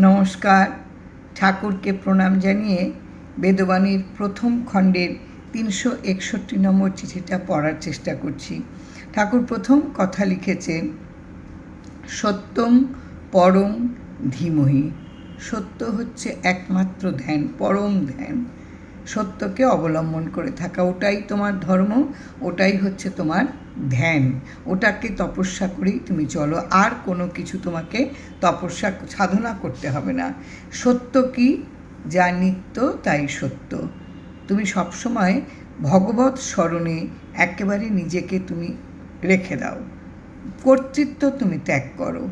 নমস্কার। ঠাকুরকে প্রণাম জানিয়ে বেদবাণীর প্রথম খণ্ডের ৩৬১ নম্বর চিঠিটা পড়ার চেষ্টা করছি। ঠাকুর প্রথম কথা লিখেছেন, সত্যম পরম ধীমহি। সত্য হচ্ছে একমাত্র ধ্যান, পরম ধ্যান। সত্যকে অবলম্বন করে থাকা, ওটাই তোমার ধর্ম, ওটাই হচ্ছে তোমার ধ্যান। ওটাকে তপস্যা করেই তুমি চলো, আর কোনো কিছু তোমাকে তপস্যা সাধনা করতে হবে না। সত্য কি? যা নিত্য তাই সত্য। তুমি সবসময় ভগবৎ স্মরণে একেবারে নিজেকে তুমি রেখে দাও। কর্তৃত্ব তুমি ত্যাগ করো।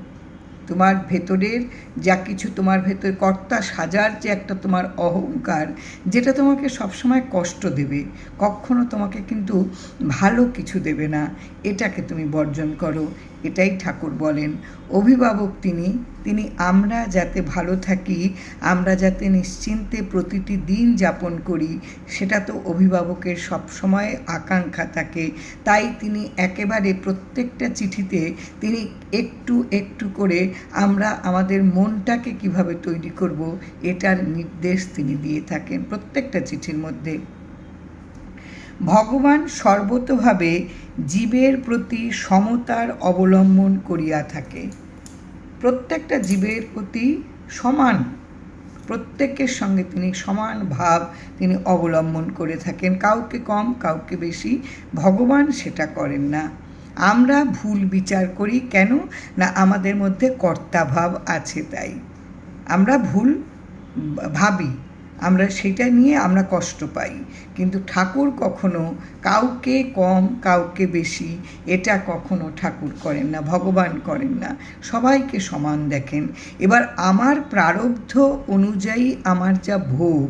তোমার ভেতরের যা কিছু, তোমার ভেতর কর্তা সাজার যে একটা তোমার অহংকার, যেটা তোমাকে সবসময় কষ্ট দেবে, কখনো তোমাকে কিন্তু ভালো কিছু দেবে না, এটাকে তুমি বর্জন করো। এটাই ঠাকুর বলেন। অভিভাবক তিনি আমরা যাতে ভালো থাকি, আমরা যাতে নিশ্চিন্তে প্রতিটি দিন যাপন করি, সেটা তো অভিভাবকের সবসময় আকাঙ্ক্ষা থাকে। তাই তিনি একেবারে প্রত্যেকটা চিঠিতে তিনি একটু একটু করে আমরা আমাদের মনটাকে কিভাবে তৈরি করব, এটার নির্দেশ তিনি দিয়ে থাকেন প্রত্যেকটা চিঠির মধ্যে। ভগবান সর্বতোভাবে জীবের প্রতি সমতার অবলম্বন করিয়া থাকে। প্রত্যেকটা জীবের প্রতি সমান, প্রত্যেকের সঙ্গে তিনি সমান ভাব তিনি অবলম্বন করে থাকেন, কাউকে কম কাউকে বেশি। ভগবান সেটা করেন না। আমরা ভুল বিচার করি কেন? না, আমাদের মধ্যে কর্তাভাব আছে, তাই আমরা ভুল ভাবি, আমরা সেটা নিয়ে আমরা কষ্ট পাই। কিন্তু ঠাকুর কখনো কাউকে কম কাউকে বেশি এটা কখনো ঠাকুর করেন না, ভগবান করেন না। সবাইকে সমান দেখেন। এবার আমার প্রারব্ধ অনুযায়ী আমার যা ভোগ,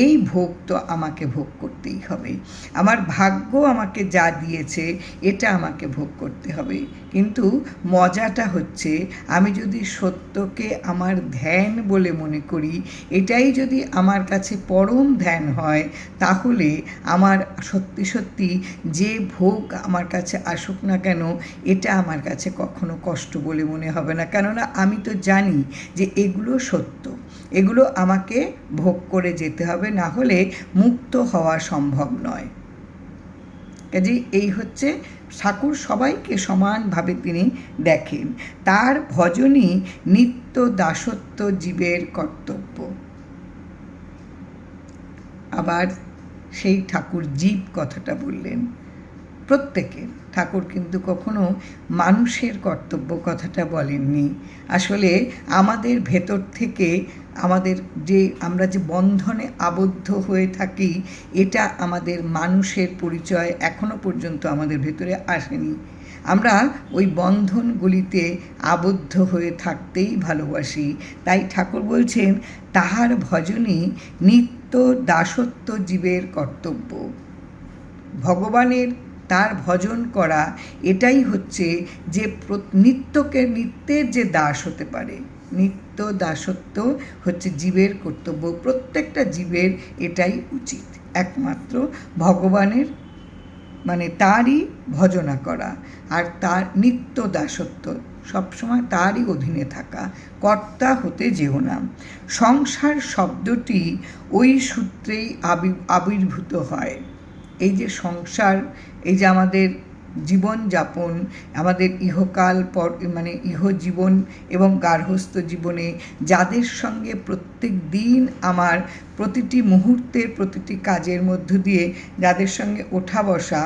এই ভোগ তো আমাকে ভোগ করতেই হবে। আমার ভাগ্য আমাকে যা দিয়েছে এটা আমাকে ভোগ করতে হবে। কিন্তু মজাটা হচ্ছে, আমি যদি সত্যকে আমার ধ্যান বলে মনে করি, এটাই যদি আমার কাছে পরম ধ্যান হয়, তাহলে আমার সত্যি সত্যি যে ভোগ আমার কাছে আসুক না কেন, এটা আমার কাছে কখনো কষ্ট বলে মনে হবে না। কেননা আমি তো জানি যে এগুলো সত্য, এগুলো আমাকে ভোগ করে যেতে হবে, না হলে মুক্ত হওয়া সম্ভব নয়। কাজেই এই হচ্ছে ঠাকুর সবাইকে সমানভাবে তিনি দেখেন। তার ভজনই নিত্য দাসত্ব জীবের কর্তব্য। আবার সেই ঠাকুর জীব কথাটা বললেন প্রত্যেকের। ঠাকুর কিন্তু কখনো মানুষের কর্তব্য কথাটা বলেননি। আসলে আমাদের ভেতর থেকে আমাদের যে আমরা যে বন্ধনে আবদ্ধ হয়ে থাকি, এটা আমাদের মানুষের পরিচয় এখনো পর্যন্ত আমাদের ভেতরে আসেনি। আমরা ওই বন্ধনগুলিতে আবদ্ধ হয়ে থাকতেই ভালোবাসি। তাই ঠাকুর বলছেন, তাহার ভজনই নিত্য দাসত্ব জীবের কর্তব্য। ভগবানের তার ভজন করা, এটাই হচ্ছে যে নিত্যের যে দাস হতে পারে। নিত্য দাসত্ব হচ্ছে জীবের কর্তব্য, প্রত্যেকটা জীবের এটাই উচিত। একমাত্র ভগবানের মানে তারই ভজনা করা, আর তার নিত্য দাসত্ব, সবসময় তারই অধীনে থাকা, কর্তা হতে যেও না। সংসার শব্দটি ওই সূত্রেই আবির্ভূত হয়। এই যে সংসার, এই যে আমাদের জীবনযাপন, আমাদের ইহকাল পর মানে ইহজীবন এবং গার্হস্থ্য জীবনে যাদের সঙ্গে প্রত্যেক দিন আমার প্রতিটি মুহূর্তের প্রতিটি কাজের মধ্য দিয়ে যাদের সঙ্গে ওঠা বসা,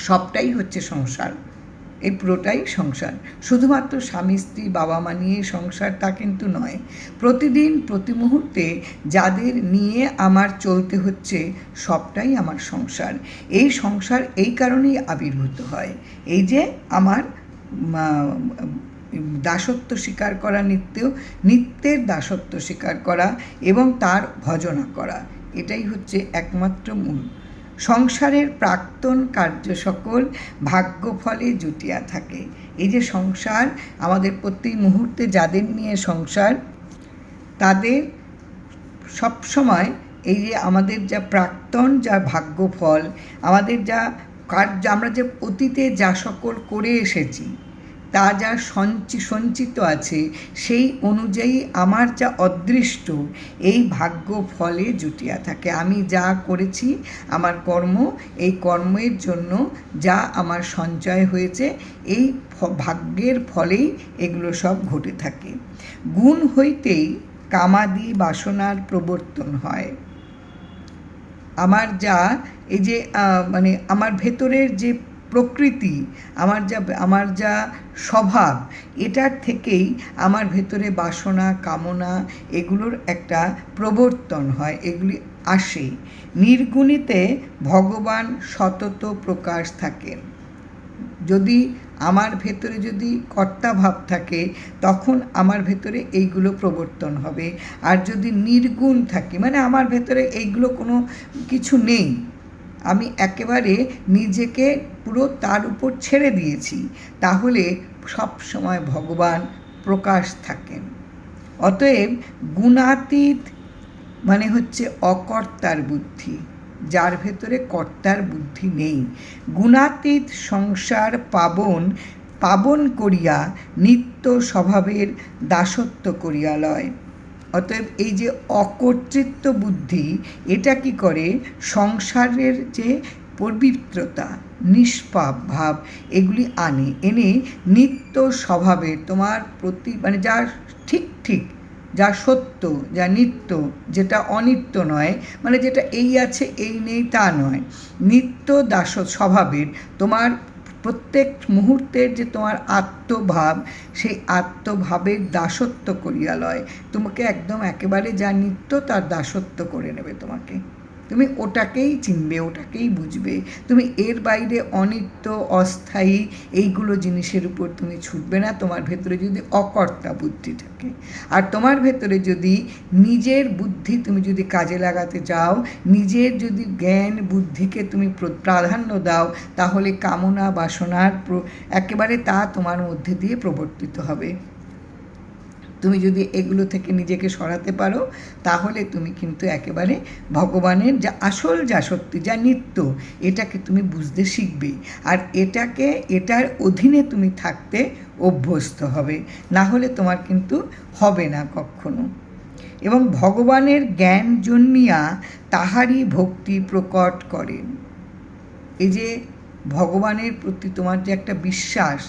সবটাই হচ্ছে সংসার। এই পুরোটাই সংসার। শুধুমাত্র স্বামী স্ত্রী বাবা মা নিয়ে সংসার তা কিন্তু নয়। প্রতিদিন প্রতি মুহূর্তে যাদের নিয়ে আমার চলতে হচ্ছে, সবটাই আমার সংসার। এই সংসার এই কারণেই আবির্ভূত হয়, এই যে আমার দাসত্ব স্বীকার করা, নিত্যের দাসত্ব স্বীকার করা এবং তার ভজনা করা, এটাই হচ্ছে একমাত্র মূল। সংসারের প্রাক্তন কার্য সকল ভাগ্যফলে জুটিয়া থাকে। এই যে সংসার, আমাদের প্রতি মুহূর্তে যাদের নিয়ে সংসার, তাদের সবসময় এই যে আমাদের যা প্রাক্তন যা ভাগ্যফল, আমাদের যা কার্য, আমরা যে অতীতে যা সকল করে এসেছি, তা যা সঞ্চিত আছে সেই অনুযায়ী আমার যা অদৃষ্ট এই ভাগ্য ফলে জুটিয়া থাকে। আমি যা করেছি আমার কর্ম, এই কর্মের জন্য যা আমার সঞ্চয় হয়েছে এই ভাগ্যের ফলেই এগুলো সব ঘটে থাকে। গুণ হইতেই কামাদি বাসনার প্রবর্তন হয়। আমার যা এই যে মানে আমার ভেতরের যে প্রকৃতি, আমার যা স্বভাব, এটার থেকেই আমার ভেতরে বাসনা কামনা এগুলোর একটা প্রবর্তন হয়, এগুলি আসে। নির্গুণিতে ভগবান সতত প্রকাশ থাকেন। যদি আমার ভেতরে যদি কর্তা ভাব থাকে তখন আমার ভেতরে এইগুলো প্রবর্তন হবে। আর যদি নির্গুণ থাকে মানে আমার ভেতরে এইগুলো কোনো কিছু নেই, আমি একেবারে নিজেকে পুরো তার উপর ছেড়ে দিয়েছি, তাহলে সব সময় ভগবান প্রকাশ থাকেন। অতএব গুণাতীত মানে হচ্ছে অকর্তার বুদ্ধি, যার ভেতরে কর্তার বুদ্ধি নেই। গুণাতীত সংসার পাবন করিয়া নিত্য স্বভাবের দাসত্ব করিয়া লয়। অতএব এই যে অকর্তৃত্ব বুদ্ধি, এটা কি করে সংসারের যে পবিত্রতা নিষ্পাপ ভাব এগুলি এনে নিত্য স্বভাবে তোমার প্রতি মানে যা ঠিক যা সত্য, যা নিত্য, যেটা অনিত্য নয়, মানে যেটা এই আছে এই নেই তা নয়, নিত্য দাস স্বভাবের তোমার প্রত্যেক মুহূর্তের যে তোমার আত্মভাব, সেই আত্মভাবের দাসত্ব করিয়া লয়। তোমাকে একদম একেবারে যা নিত্য তার দাসত্ব করে নেবে তোমাকে। তুমি ওটাকেই চিনবে, ওটাকেই বুঝবে। তুমি এর বাইরে অনিত্য অস্থায়ী এইগুলো জিনিসের উপর তুমি ছুটবে না, তোমার ভেতরে যদি অকর্তা বুদ্ধি থাকে। আর তোমার ভেতরে যদি নিজের বুদ্ধি তুমি যদি কাজে লাগাতে চাও, নিজের যদি জ্ঞান বুদ্ধিকে তুমি প্রাধান্য দাও, তাহলে কামনা বাসনার একেবারে তা তোমার মধ্যে দিয়ে প্রবর্তিত হবে। তুমি যদি এগুলো থেকে নিজেকে সরাতে পারো, তাহলে তুমি কিন্তু একেবারে ভগবানের যা সত্যি, যা নিত্য, এটাকে তুমি বুঝতে শিখবে। আর এটার অধীনে তুমি থাকতে অভ্যস্ত হবে, না হলে তোমার কিন্তু হবে না কখনো। এবং ভগবানের জ্ঞান জন্মিয়া তাহারই ভক্তি প্রকট করেন। এই যে ভগবানের প্রতি তোমার যে একটা বিশ্বাস,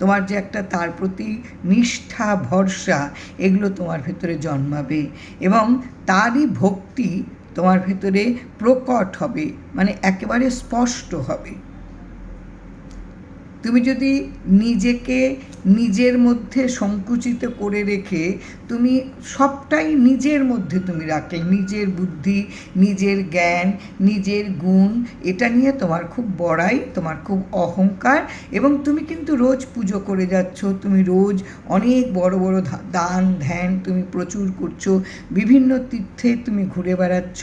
তোমার যে একটা তার প্রতি নিষ্ঠা ভরসা, এগুলো তোমার ভেতরে জন্মাবে এবং তারই ভক্তি তোমার ভেতরে প্রকট হবে, মানে একেবারে স্পষ্ট হবে। তুমি যদি নিজেকে নিজের মধ্যে সংকুচিত করে রেখে তুমি সবটাই নিজের মধ্যে তুমি রাখলে, নিজের বুদ্ধি, নিজের জ্ঞান, নিজের গুণ, এটা নিয়ে তোমার খুব বড়াই, তোমার খুব অহংকার, এবং তুমি কিন্তু রোজ পুজো করে যাচ্ছ, তুমি রোজ অনেক বড় বড় দান ধ্যান তুমি প্রচুর করছো, বিভিন্ন তীর্থে তুমি ঘুরে বেড়াচ্ছ,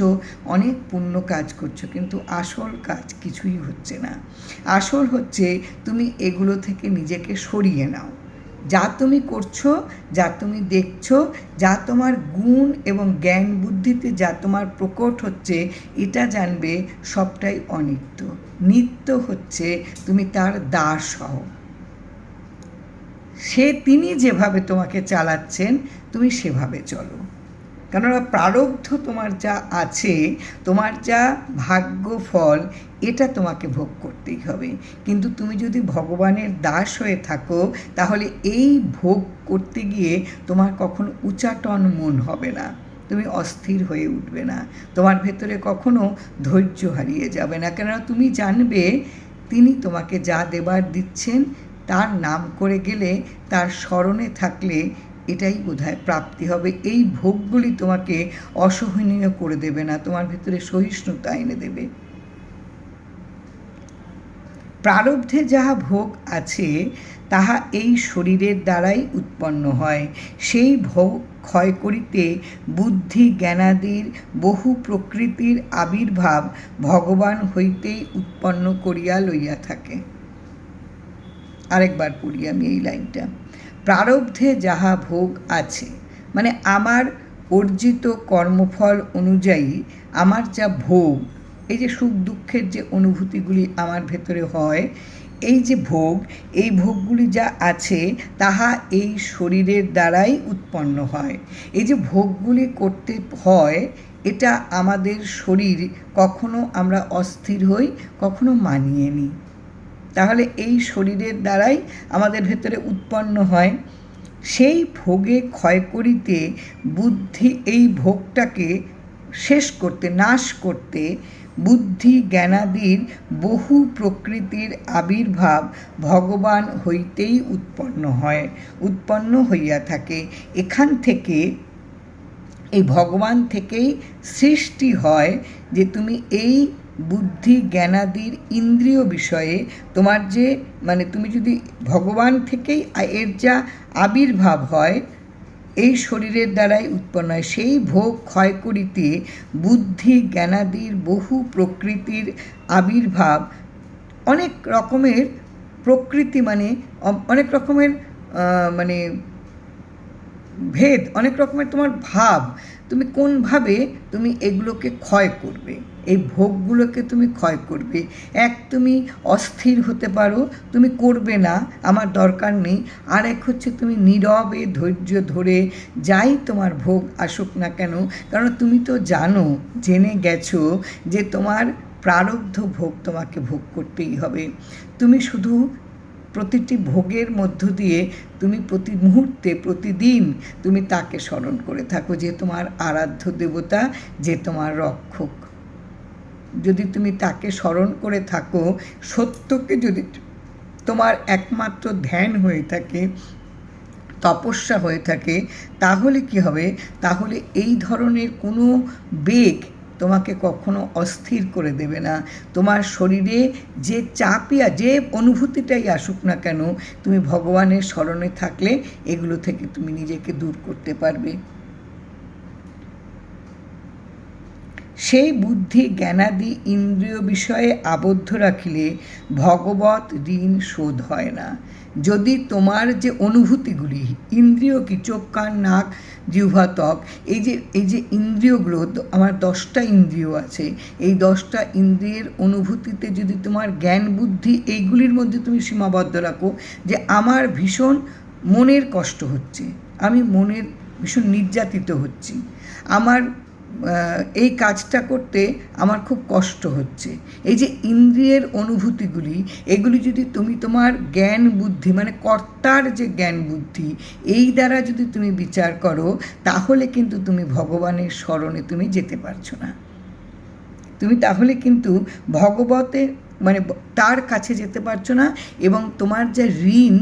অনেক পুণ্য কাজ করছো, কিন্তু আসল কাজ কিছুই হচ্ছে না। আসল হচ্ছে তুমি এগুলো থেকে নিজেকে সরিয়ে নাও। যা তুমি করছো, যা তুমি দেখছো, যা তোমার গুণ এবং জ্ঞান বুদ্ধিতে যা তোমার প্রকট হচ্ছে, এটা জানবে সবটাই অনিত্য। নিত্য হচ্ছে তুমি তার দাস হও। তিনি যেভাবে তোমাকে চালাচ্ছেন তুমি সেভাবে চলো। কেননা প্রারব্ধ তোমার যা আছে, তোমার যা ভাগ্য ফল, এটা তোমাকে ভোগ করতেই হবে। কিন্তু তুমি যদি ভগবানের দাস হয়ে থাকো, তাহলে এই ভোগ করতে গিয়ে তোমার কখনো উচাটন মন হবে না, তুমি অস্থির হয়ে উঠবে না, তোমার ভেতরে কখনো ধৈর্য হারিয়ে যাবে না। কেননা তুমি জানবে তিনি তোমাকে যা দেবার দিচ্ছেন তার নাম করে গেলে, তার স্মরণে থাকলে এটাই বোধহয় প্রাপ্তি হবে। এই ভোগগুলি তোমাকে অসহনীয় করে দেবে না, তোমার ভেতরে সহিষ্ণুতা এনে দেবে। প্রারব্ধে যাহা ভোগ আছে তাহা এই শরীরের দ্বারাই উৎপন্ন হয়। সেই ভোগ ক্ষয় করিতে বুদ্ধি জ্ঞানাদির বহু প্রকৃতির আবির্ভাব ভগবান হইতেই উৎপন্ন করিয়া লইয়া থাকে। আরেকবার পড়ি আমি এই লাইনটা। প্রারব্ধে যাহা ভোগ আছে, মানে আমার অর্জিত কর্মফল অনুযায়ী আমার যা ভোগ, এই যে সুখ দুঃখের যে অনুভূতিগুলি আমার ভেতরে হয়, এই যে ভোগ, এই ভোগগুলি যা আছে তাহা এই শরীরের দ্বারাই উৎপন্ন হয়। এই যে ভোগগুলি করতে হয়, এটা আমাদের শরীর, কখনো আমরা অস্থির হই, কখনো মানিয়ে নিই। তাহলে এই শরীরের দ্বারাই আমাদের ভেতরে উৎপন্ন হয়। সেই ভোগে ক্ষয় করিতে বুদ্ধি এই ভোগটাকে শেষ করতে, নাশ করতে বুদ্ধি জ্ঞানাদির বহু প্রকৃতির আবির্ভাব ভগবান হইতেই উৎপন্ন হইয়া থাকে। এখান থেকে, এই ভগবান থেকেই সৃষ্টি হয় যে তুমি এই বুদ্ধি জ্ঞানাদির ইন্দ্রিয় বিষয়ে তোমার যে তুমি যদি ভগবান থেকেই এর যা আবির্ভাব হয়, এই শরীরের দ্বারাই উৎপন্ন হয়। সেই ভোগ ক্ষয় করিতে বুদ্ধি জ্ঞানাদির বহু প্রকৃতির আবির্ভাব, অনেক রকমের প্রকৃতি অনেক রকমের ভেদ, অনেক রকমের তোমার ভাব, তুমি কোনভাবে তুমি এগুলোকে ক্ষয় করবে, এই ভোগগুলোকে তুমি ক্ষয় করবে। তুমি অস্থির হতে পারো, তুমি করবে না, আমার দরকার নেই। আর এক হচ্ছে তুমি নীরবে ধৈর্য ধরে যাই তোমার ভোগ আসুক না কেন, কারণ তুমি তো জেনে গেছো যে তোমার প্রারব্ধ ভোগ তোমাকে ভোগ করতেই হবে। তুমি শুধু প্রতিটি ভোগের মধ্য দিয়ে তুমি প্রতি মুহূর্তে, প্রতিদিন তুমি তাকে স্মরণ করে থাকো, যে তোমার আরাধ্য দেবতা, যে তোমার রক্ষক। যদি তুমি তাকে স্মরণ করে থাকো, সত্যকে যদি তোমার একমাত্র ধ্যান হয়ে থাকে, তপস্যা হয়ে থাকে, তাহলে কি হবে? তাহলে এই ধরনের কোনো বেগ তোমাকে কখনো অস্থির করে দেবে না। তোমার শরীরে যে চাপই, যে অনুভূতিটাই আসুক না কেন, তুমি ভগবানের স্মরণে থাকলে এগুলো থেকে তুমি নিজেকে দূর করতে পারবে। সেই বুদ্ধি জ্ঞানাদি ইন্দ্রিয় বিষয়ে আবদ্ধ রাখিলে ভগবৎ ঋণ শোধ হয় না। যদি তোমার যে অনুভূতিগুলি, ইন্দ্রিয় কি, চোখ কান নাক জিহ্বা ত্বক, এই যে ইন্দ্রিয়গুলো, আমার 10টা ইন্দ্রিয় আছে, এই 10টা ইন্দ্রিয়ের অনুভূতিতে যদি তোমার জ্ঞান বুদ্ধি এইগুলির মধ্যে তুমি সীমাবদ্ধ রাখো, যে আমার ভীষণ মনের কষ্ট হচ্ছে, আমি মনের ভীষণ নির্যাতিত হচ্ছি, আমার এই কাজটা করতে আমার খুব কষ্ট হচ্ছে, এই যে ইন্দ্রিয়ের অনুভূতিগুলি, এগুলি যদি তুমি তোমার জ্ঞান বুদ্ধি, কর্তার যে জ্ঞান বুদ্ধি, এই দ্বারা যদি তুমি বিচার করো, তাহলে কিন্তু তুমি ভগবানের স্মরণে তুমি যেতে পারছো না। তুমি তাহলে কিন্তু ভগবতের তার কাছে যেতে পারছো না, এবং তোমার যে ঋণ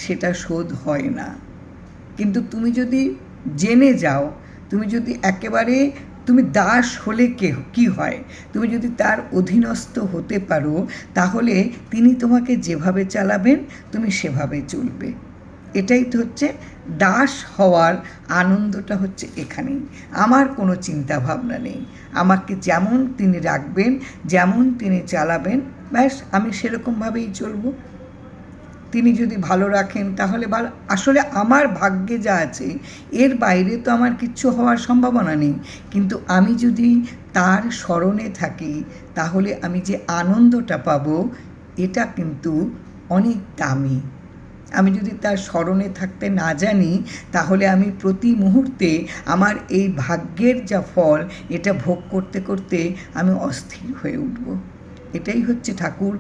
সেটা শোধ হয় না। কিন্তু তুমি যদি জেনে যাও, তুমি যদি একেবারে, তুমি দাস হলে কি হয়, তুমি যদি তার অধীনস্থ হতে পারো, তাহলে তিনি তোমাকে যেভাবে চালাবেন তুমি সেভাবে চলবে। এটাই তো হচ্ছে দাস হওয়ার আনন্দটা, হচ্ছে এখানেই। আমার কোনো চিন্তা ভাবনা নেই, আমাকে যেমন তিনি রাখবেন, যেমন তিনি চালাবেন, ব্যাস আমি সেরকমভাবেই চলবো। তিনি যদি ভালো রাখেন তাহলে ভালো। আসলে আমার ভাগ্যে যা আছে এর বাইরে তো আমার কিচ্ছু হওয়ার সম্ভাবনা নেই, কিন্তু আমি যদি তার স্মরণে থাকি, তাহলে আমি যে আনন্দটা পাবো, এটা কিন্তু অনেক দামি। আমি যদি তার স্মরণে থাকতে না জানি, তাহলে আমি প্রতি মুহূর্তে আমার এই ভাগ্যের যা ফল, এটা ভোগ করতে করতে আমি অস্থির হয়ে উঠব। এটাই হচ্ছে ঠাকুর,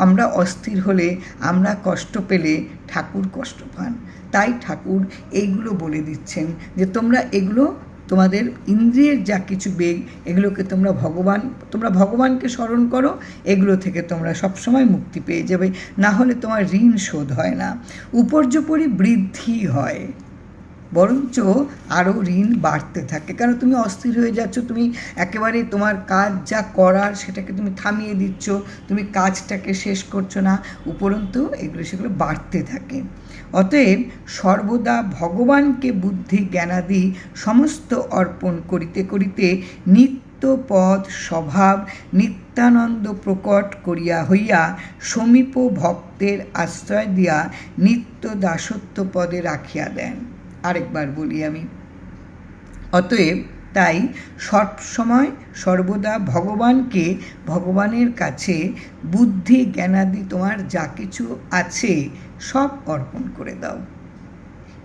আমরা অস্থির হলে, আমরা কষ্ট পেলে ঠাকুর কষ্ট পান। তাই ঠাকুর এইগুলো বলে দিচ্ছেন যে তোমরা এগুলো, তোমাদের ইন্দ্রিয়ের যা কিছু বেগ, এগুলোকে তোমরা ভগবানকে স্মরণ করো, এগুলো থেকে তোমরা সবসময় মুক্তি পেয়ে যাবে। না হলে তোমার ঋণ শোধ হয় না, উপর্যুপরি বৃদ্ধি হয়, বরঞ্চ আরও ঋণ বাড়তে থাকে। কারণ তুমি অস্থির হয়ে যাচ্ছ, তুমি একেবারে তোমার কাজ যা করার সেটাকে তুমি থামিয়ে দিচ্ছ, তুমি কাজটাকে শেষ করছো না, উপরন্তু সেগুলো বাড়তে থাকে। অতএব সর্বদা ভগবানকে বুদ্ধি জ্ঞানাদি সমস্ত অর্পণ করিতে করিতে নিত্যপদ স্বভাব নিত্যানন্দ প্রকট করিয়া হইয়া সমীপ ভক্তের আশ্রয় দিয়া নিত্য দাসত্ব পদে রাখিয়া দেন। আরেকবার বলি আমি, অতএব তাই সবসময় সর্বদা ভগবানকে, ভগবানের কাছে বুদ্ধি জ্ঞানাদি তোমার যা কিছু আছে সব অর্পণ করে দাও।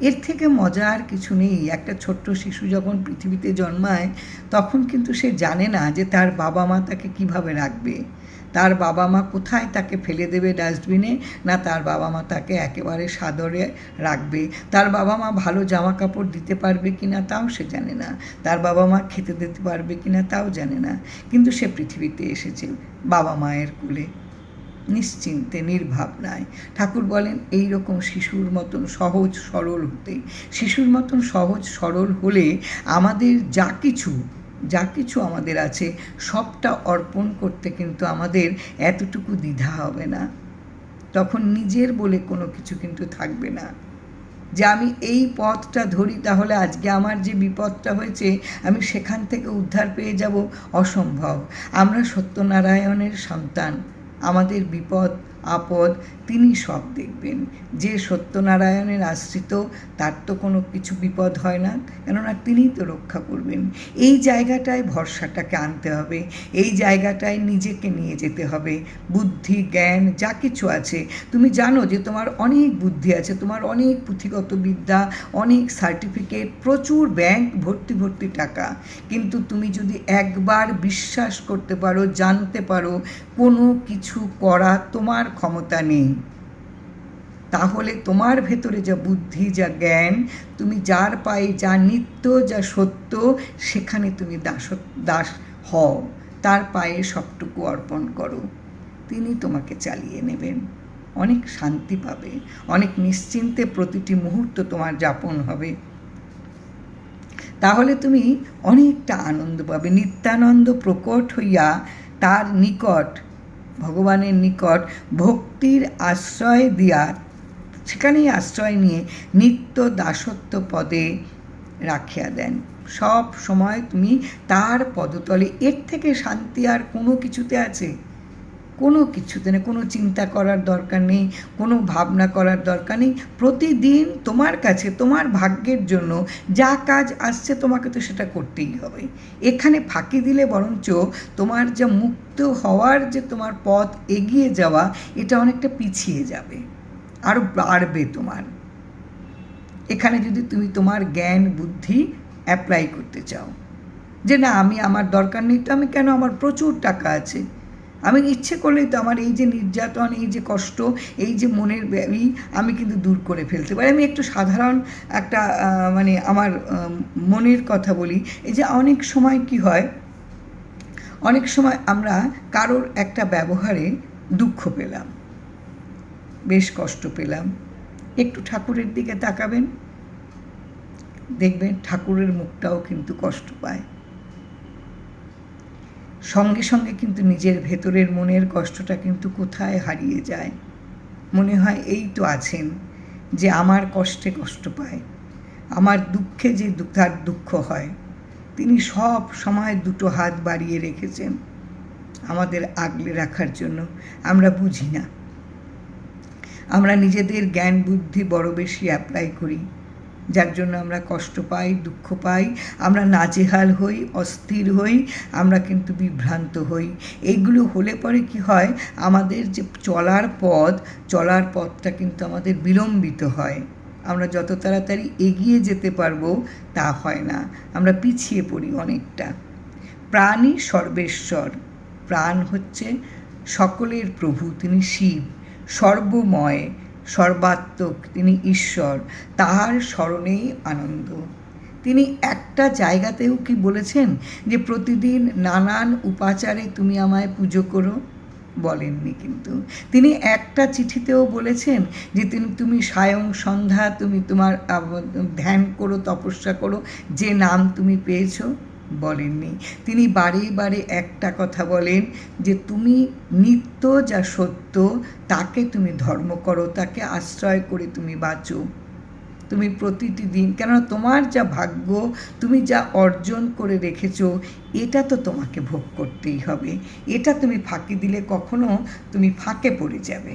এর থেকে মজার কিছু নেই। একটা ছোট্ট শিশু যখন পৃথিবীতে জন্মায় তখন কিন্তু সে জানে না যে তার বাবা মা তাকে কিভাবে রাখবে, তার বাবা মা কোথায় তাকে ফেলে দেবে ডাস্টবিনে, না তার বাবা মা তাকে একেবারে সাদরে রাখবে, তার বাবা মা ভালো জামা কাপড় দিতে পারবে কিনা তাও সে জানে না, তার বাবা মা খেতে দিতে পারবে কিনা তাও জানে না। কিন্তু সে পৃথিবীতে এসেছে বাবা মায়ের কোলে, নিশ্চিন্তে নির্ভাবনায়। ঠাকুর বলেন এই রকম শিশুর মতন সহজ সরল হতে। শিশুর মতন সহজ সরল হলে আমাদের যা কিছু আমাদের আছে সবটা অর্পণ করতে কিন্তু আমাদের এতটুকু দ্বিধা হবে না। তখন নিজের বলে কোনো কিছু কিন্তু থাকবে না যে আমি এই পথটা ধরি তাহলে আজকে আমার যে বিপদটা হয়েছে আমি সেখান থেকে উদ্ধার পেয়ে যাব, অসম্ভব। আমরা সত্যনারায়ণের সন্তান, আমাদের বিপদ আপদ তিনি সব দেখবেন। যে সত্যনারায়ণের আশ্রিত তার তো কোনো কিছু বিপদ হয় না, কেননা তিনিই তো রক্ষা করবেন। এই জায়গাটায় ভরসাটাকে আনতে হবে, এই জায়গাটায় নিজেকে নিয়ে যেতে হবে। বুদ্ধি জ্ঞান যা কিছু আছে, তুমি জানো যে তোমার অনেক বুদ্ধি আছে, তোমার অনেক পুঁথিগত বিদ্যা, অনেক সার্টিফিকেট, প্রচুর ব্যাংক ভর্তি ভর্তি টাকা, কিন্তু তুমি যদি একবার বিশ্বাস করতে পারো, জানতে পারো কোনো কিছু করা তোমার ক্ষমতা নেই, তাহলে তোমার ভেতরে যা বুদ্ধি যা জ্ঞান, তুমি যার পায়ে যা নিত্য যা সত্য সেখানে তুমি দাস হও, তার পায়ে সবটুকু অর্পণ করো, তিনি তোমাকে চালিয়ে নেবেন। অনেক শান্তি পাবে, অনেক নিশ্চিন্তে প্রতিটি মুহূর্ত তোমার যাপন হবে, তাহলে তুমি অনেকটা আনন্দ পাবে। নিত্যানন্দ প্রকট হইয়া তার নিকট, ভগবানের নিকট ভক্তির আশ্রয় দিয়া, সেখানেই আশ্রয় নিয়ে নিত্য দাসত্ব পদে রাখিয়া দেন। সব সময় তুমি তার পদতলে। এর থেকে শান্তি আর কোনো কিছুতে আছে? কোনো কিছুতে নেই। কোনো চিন্তা করার দরকার নেই, কোনো ভাবনা করার দরকার নেই। প্রতিদিন তোমার কাছে তোমার ভাগ্যের জন্য যা কাজ আসছে তোমাকে তো সেটা করতেই হবে। এখানে ফাঁকি দিলে বরঞ্চ তোমার যা মুক্ত হওয়ার যে তোমার পথ এগিয়ে যাওয়া, এটা অনেকটা পিছিয়ে যাবে, আরও বাড়বে তোমার। এখানে যদি তুমি তোমার জ্ঞান বুদ্ধি অ্যাপ্লাই করতে চাও যে না আমি আমার দরকার নেই তো, আমি কেন, আমার প্রচুর টাকা আছে, আমি ইচ্ছে করলেই তো আমার এই যে নির্যাতন, এই যে কষ্ট, এই যে মনের আমি কিন্তু দূর করে ফেলতে পারি। আমি একটু সাধারণ একটা মানে আমার মনের কথা বলি। এই যে অনেক সময় কি হয়, অনেক সময় আমরা কারোর একটা ব্যবহারে দুঃখ পেলাম, বেশ কষ্ট পেলাম, একটু ঠাকুরের দিকে তাকাবেন, দেখবেন ঠাকুরের মুখটাও কিন্তু কষ্ট পায়। সঙ্গে সঙ্গে কিন্তু নিজের ভেতরের মনের কষ্টটা কিন্তু কোথায় হারিয়ে যায়। মনে হয় এই তো আছেন যে আমার কষ্টে কষ্ট পায়, আমার দুঃখে যে তার দুঃখ হয়, তিনি সব সময় দুটো হাত বাড়িয়ে রেখেছেন আমাদের আগলে রাখার জন্য। আমরা বুঝি না, আমরা নিজেদের জ্ঞান বুদ্ধি বড় বেশি অ্যাপ্লাই করি, যার জন্য আমরা কষ্ট পাই, দুঃখ পাই, আমরা নাজেহাল হই, অস্থির হই, আমরা কিন্তু বিভ্রান্ত হই। এইগুলো হলে পরে কি হয়, আমাদের যে চলার পথটা কিন্তু আমাদের বিলম্বিত হয়। আমরা যত তাড়াতাড়ি এগিয়ে যেতে পারবো তা হয় না, আমরা পিছিয়ে পড়ি অনেকটা। প্রাণই সর্বেশ্বর, প্রাণ হচ্ছে সকলের প্রভু, তিনি শিব, সর্বময় সর্বাত্মক, তিনি ঈশ্বর, তাহার স্মরণেই আনন্দ। তিনি একটা জায়গাতেও কি বলেছেন যে প্রতিদিন নানান উপাচারে তুমি আমায় পুজো করো? বলেননি। কিন্তু তিনি একটা চিঠিতেও বলেছেন যে তুমি সায়ং সন্ধ্যা তুমি তোমার ধ্যান করো, তপস্যা করো, যে নাম তুমি পেয়েছো? বলেননি। তিনি বারে বারে একটা কথা বলেন যে তুমি নিত্য যা সত্য তাকে তুমি ধর্ম করো, তাকে আশ্রয় করে তুমি বাঁচো, তুমি প্রতিটি দিন, কেননা তোমার যা ভাগ্য, তুমি যা অর্জন করে রেখেছো, এটা তো তোমাকে ভোগ করতেই হবে। এটা তুমি ফাঁকি দিলে কখনো তুমি ফাঁকে পড়ে যাবে।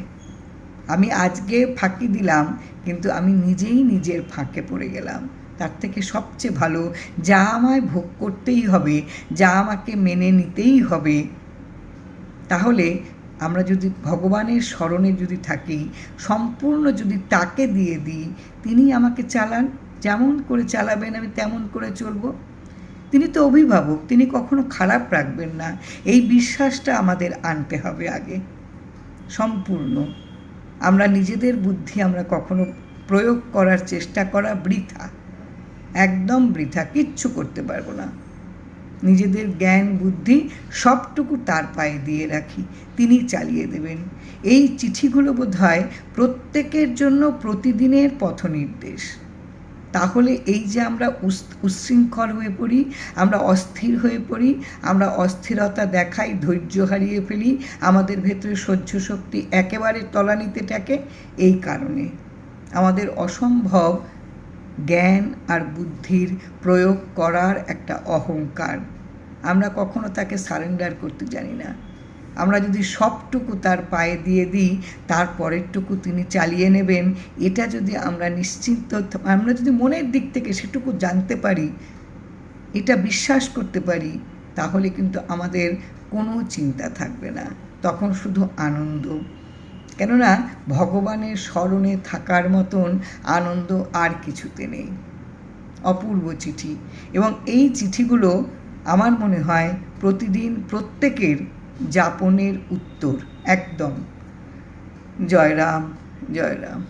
আমি আজকে ফাঁকি দিলাম, কিন্তু আমি নিজেই নিজের ফাঁকে পড়ে গেলাম। তার থেকে সবচেয়ে ভালো যা আমায় ভোগ করতেই হবে, যা আমাকে মেনে নিতেই হবে, তাহলে আমরা যদি ভগবানের স্মরণে যদি থাকি, সম্পূর্ণ যদি তাকে দিয়ে দিই, তিনি আমাকে চালান, যেমন করে চালাবেন আমি তেমন করে চলব। তিনি তো অভিভাবক, তিনি কখনো খারাপ রাখবেন না, এই বিশ্বাসটা আমাদের আনতে হবে আগে সম্পূর্ণ। আমরা নিজেদের বুদ্ধি আমরা কখনো প্রয়োগ করার চেষ্টা করা বৃথা, একদম বৃথা, কিচ্ছু করতে পারবো না। নিজেদের জ্ঞান বুদ্ধি সবটুকু তার পায়ে দিয়ে রাখি, তিনি চালিয়ে দেবেন। এই চিঠিগুলো বোধহয় প্রত্যেকের জন্য প্রতিদিনের পথনির্দেশ। তাহলে এই যে আমরা উচ্ছৃঙ্খল হয়ে পড়ি, আমরা অস্থির হয়ে পড়ি, আমরা অস্থিরতা দেখাই, ধৈর্য হারিয়ে ফেলি, আমাদের ভেতরে সহ্য শক্তি একেবারে তলানিতে থাকে, এই কারণে আমাদের অসম্ভব জ্ঞান আর বুদ্ধির প্রয়োগ করার একটা অহংকার। আমরা কখনো তাকে সারেন্ডার করতে জানি না। আমরা যদি সবটুকু তার পায়ে দিয়ে দিই, তার পরেরটুকু তিনি চালিয়ে নেবেন, এটা যদি আমরা নিশ্চিন্ত, আমরা যদি মনের দিক থেকে সেটুকু জানতে পারি, এটা বিশ্বাস করতে পারি, তাহলে কিন্তু আমাদের কোনো চিন্তা থাকবে না, তখন শুধু আনন্দ। কেননা ভগবানের স্মরণে থাকার মতন আনন্দ আর কিছুতে নেই। অপূর্ব চিঠি, এবং এই চিঠিগুলো আমার মনে হয় প্রতিদিন প্রত্যেকের যাপনের উত্তর একদম। জয় রাম, জয় রাম।